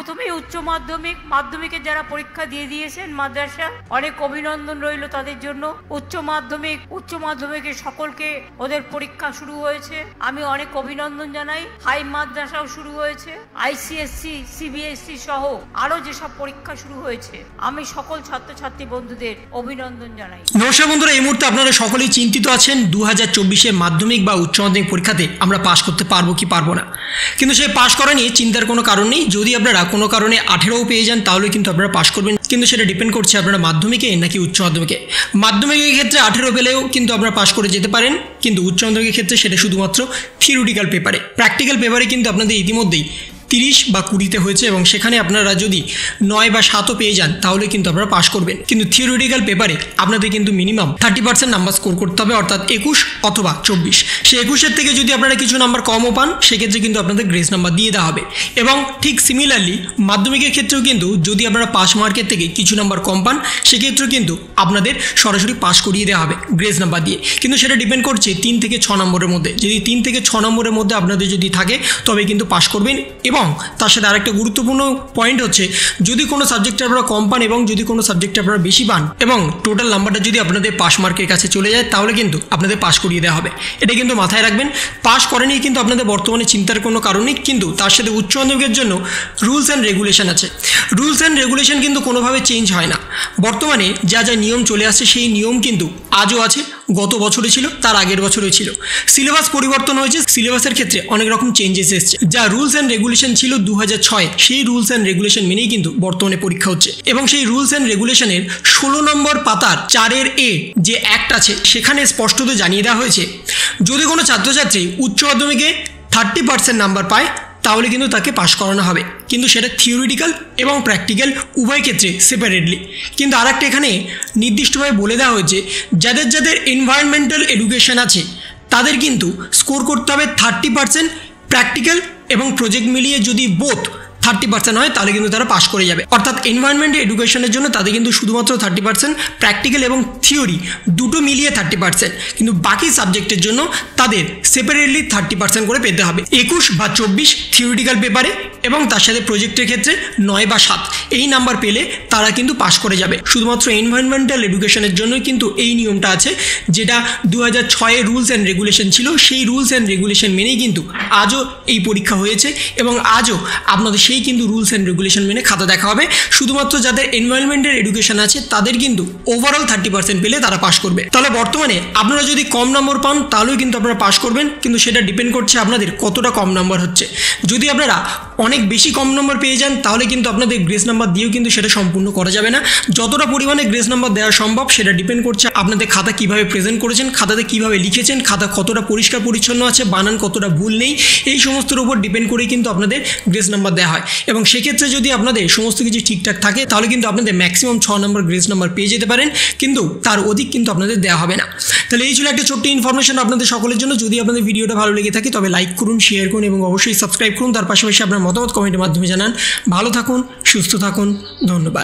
প্রথমেই উচ্চ মাধ্যমিক মাধ্যমিকের যারা পরীক্ষা দিয়ে দিয়েছেন মাদ্রাসা, অনেক অভিনন্দন রইল তাদের জন্য। উচ্চ মাধ্যমিকের সকলকে ওদের পরীক্ষা শুরু হয়েছে, আমি অনেক অভিনন্দন জানাই। হাই মাদ্রাসাও শুরু হয়েছে, ICSE CBSE সহ আরো যেসব পরীক্ষা শুরু হয়েছে, আমি সকল ছাত্রছাত্রী বন্ধুদের অভিনন্দন জানাই। নমস্কার বন্ধুরা, এই মুহূর্তে আপনারা সকলেই চিন্তিত আছেন 2024 মাধ্যমিক বা উচ্চ মাধ্যমিক পরীক্ষাতে আমরা পাশ করতে পারবো কি পারবো না। কিন্তু সেই পাশ করা নিয়ে চিন্তার কোনো কারণ নেই। যদি আপনারা কোনো কারণে 18 পেয়ে যান তাহলে কিন্তু আপনারা পাশ করবেন, কিন্তু সেটা ডিপেন্ড করছে আপনারা মাধ্যমিকে নাকি উচ্চ মাধ্যমিকে। মাধ্যমিকের ক্ষেত্রে 18 পেলেও কিন্তু আপনারা পাশ করে যেতে পারেন, কিন্তু উচ্চ মাধ্যমিকের ক্ষেত্রে সেটা শুধুমাত্র থিওরিটিক্যাল পেপারে। প্র্যাকটিক্যাল পেপারে কিন্তু আপনাদের ইতিমধ্যেই 30 বা 20 হয়েছে এবং সেখানে আপনারা যদি 9 বা 7 পেয়ে যান তাহলে কিন্তু আপনারা পাশ করবেন। কিন্তু থিওরিটিক্যাল পেপারে আপনাদের কিন্তু মিনিমাম 30% নাম্বার স্কোর করতে হবে, অর্থাৎ 21 অথবা 24। সেই 21-এর থেকে যদি আপনারা কিছু নাম্বার কমও পান সেক্ষেত্রে কিন্তু আপনাদের গ্রেস নাম্বার দিয়ে দেওয়া হবে। এবং ঠিক সিমিলারলি মাধ্যমিকের ক্ষেত্রেও কিন্তু যদি আপনারা পাস মার্কের থেকে কিছু নাম্বার কম পান সেক্ষেত্রেও কিন্তু আপনাদের সরাসরি পাস করিয়ে দেওয়া হবে গ্রেস নাম্বার দিয়ে। কিন্তু সেটা ডিপেন্ড করছে 3 থেকে 6 নম্বরের মধ্যে। যদি 3 থেকে 6 নম্বরের মধ্যে আপনাদের যদি থাকে তবে কিন্তু পাস করবেন। এবং তার সাথে আরেকটা গুরুত্বপূর্ণ পয়েন্ট হচ্ছে, যদি কোনো সাবজেক্টে আপনারা কম পান এবং যদি কোনো সাবজেক্টে আপনারা বেশি পান এবং টোটাল নাম্বারটা যদি আপনাদের পাস মার্কের কাছে চলে যায় তাহলে কিন্তু আপনাদের পাস করিয়ে দেওয়া হবে। এটা কিন্তু মাথায় রাখবেন। পাস করেনি কিন্তু আপনাদের বর্তমানে চিন্তার কোনো কারণ নেই, কিন্তু তার সাথে উচ্চ মাধ্যমিকের জন্য রুলস অ্যান্ড রেগুলেশন আছে। রুলস অ্যান্ড রেগুলেশন কিন্তু কোনোভাবে চেঞ্জ হয় না। বর্তমানে যা যা নিয়ম চলে আসছে সেই নিয়ম কিন্তু আজও আছে, গত বছরে ছিল, তার আগের বছরে ছিল। সিলেবাস পরিবর্তন হয়েছে, সিলেবাসের ক্ষেত্রে অনেক রকম চেঞ্জেস এসছে। যা রুলস অ্যান্ড রেগুলেশন ছিল 2006, সেই রুলস অ্যান্ড রেগুলেশন মেনেই কিন্তু বর্তমানে পরীক্ষা হচ্ছে। এবং সেই রুলস অ্যান্ড রেগুলেশনের 16 নম্বর পাতার 4 A যে অ্যাক্ট আছে সেখানে স্পষ্টত জানিয়ে দেওয়া হয়েছে, যদি কোনো ছাত্রছাত্রী উচ্চ মাধ্যমিকে 30% নাম্বার পায় তাহলে কিন্তু তাকে পাস করানো হবে, কিন্তু সেটা থিওরিটিক্যাল এবং প্র্যাকটিক্যাল উভয় ক্ষেত্রে সেপারেটলি। কিন্তু আর একটা এখানে নির্দিষ্টভাবে বলে দেওয়া হয়েছে, যাদের যাদের এনভায়রনমেন্টাল এডুকেশন আছে তাদের কিন্তু স্কোর করতে হবে 30%, প্র্যাকটিক্যাল এবং প্রজেক্ট মিলিয়ে যদি বোথ 30% হয় তাহলে কিন্তু তারা পাস করে যাবে। অর্থাৎ এনভায়রনমেন্ট এডুকেশনের জন্য তাদের কিন্তু শুধুমাত্র 30%, প্র্যাকটিক্যাল এবং থিওরি দুটো মিলিয়ে 30%, কিন্তু বাকি সাবজেক্টের জন্য তাদের সেপারেটলি 30% করে পেতে হবে। 21 বা 24 থিওরিটিক্যাল পেপারে এবং তার সাথে প্রজেক্টের ক্ষেত্রে 9 বা 7 এই নাম্বার পেলে তারা কিন্তু পাস করে যাবে। শুধুমাত্র এনভায়রনমেন্টাল এডুকেশনের জন্যই কিন্তু এই নিয়মটা আছে, যেটা 2006 রুলস অ্যান্ড রেগুলেশন ছিল। সেই রুলস অ্যান্ড রেগুলেশন মেনেই কিন্তু আজও এই পরীক্ষা হয়েছে এবং আজও আপনাদের সেই কিন্তু রুলস অ্যান্ড রেগুলেশন মেনে খাতা দেখা হবে। শুধুমাত্র যাদের এনভায়রনমেন্টাল এডুকেশন আছে তাদের কিন্তু ওভারঅল 30% পেলে তারা পাস করবে। তাহলে বর্তমানে আপনারা যদি কম নম্বর পান তাহলেও কিন্তু আপনারা পাস করবেন, কিন্তু সেটা ডিপেন্ড করছে আপনাদের কতটা কম নম্বর হচ্ছে। যদি আপনারা অনেক বেশি কম নম্বর পেয়ে যান তাহলে কিন্তু আপনাদের গ্রেস নাম্বার দিয়েও কিন্তু সেটা সম্পূর্ণ করা যাবে না। যতটা পরিমাণে গ্রেস নাম্বার দেওয়া সম্ভব সেটা ডিপেন্ড করছে আপনাদের খাতা কিভাবে প্রেজেন্ট করেছেন, খাতাতে কিভাবে লিখেছেন, খাতা কতটা পরিষ্কার পরিচ্ছন্ন আছে, বানান কতটা ভুল নেই, এই সমস্তর উপর ডিপেন্ড করেই কিন্তু আপনাদের গ্রেস নাম্বার দেওয়া হয়। এবং সেক্ষেত্রে যদি আপনাদের সমস্ত কিছু ঠিকঠাক থাকে তাহলে কিন্তু আপনাদের ম্যাক্সিমাম 6 নম্বর গ্রেস নাম্বার পেয়ে যেতে পারেন, কিন্তু তার অধিক কিন্তু আপনাদের দেওয়া হবে না। তাহলে এই ছিল একটা ছোট্ট ইনফরমেশন আপনাদের সকলের জন্য। যদি আপনাদের ভিডিওটা ভালো লেগে থাকে তবে লাইক করুন, শেয়ার করুন এবং অবশ্যই সাবস্ক্রাইব করুন। তার পাশাপাশি আপনার মতামত কমেন্টের মাধ্যমে জানান। ভালো থাকুন, সুস্থ থাকুন, ধন্যবাদ।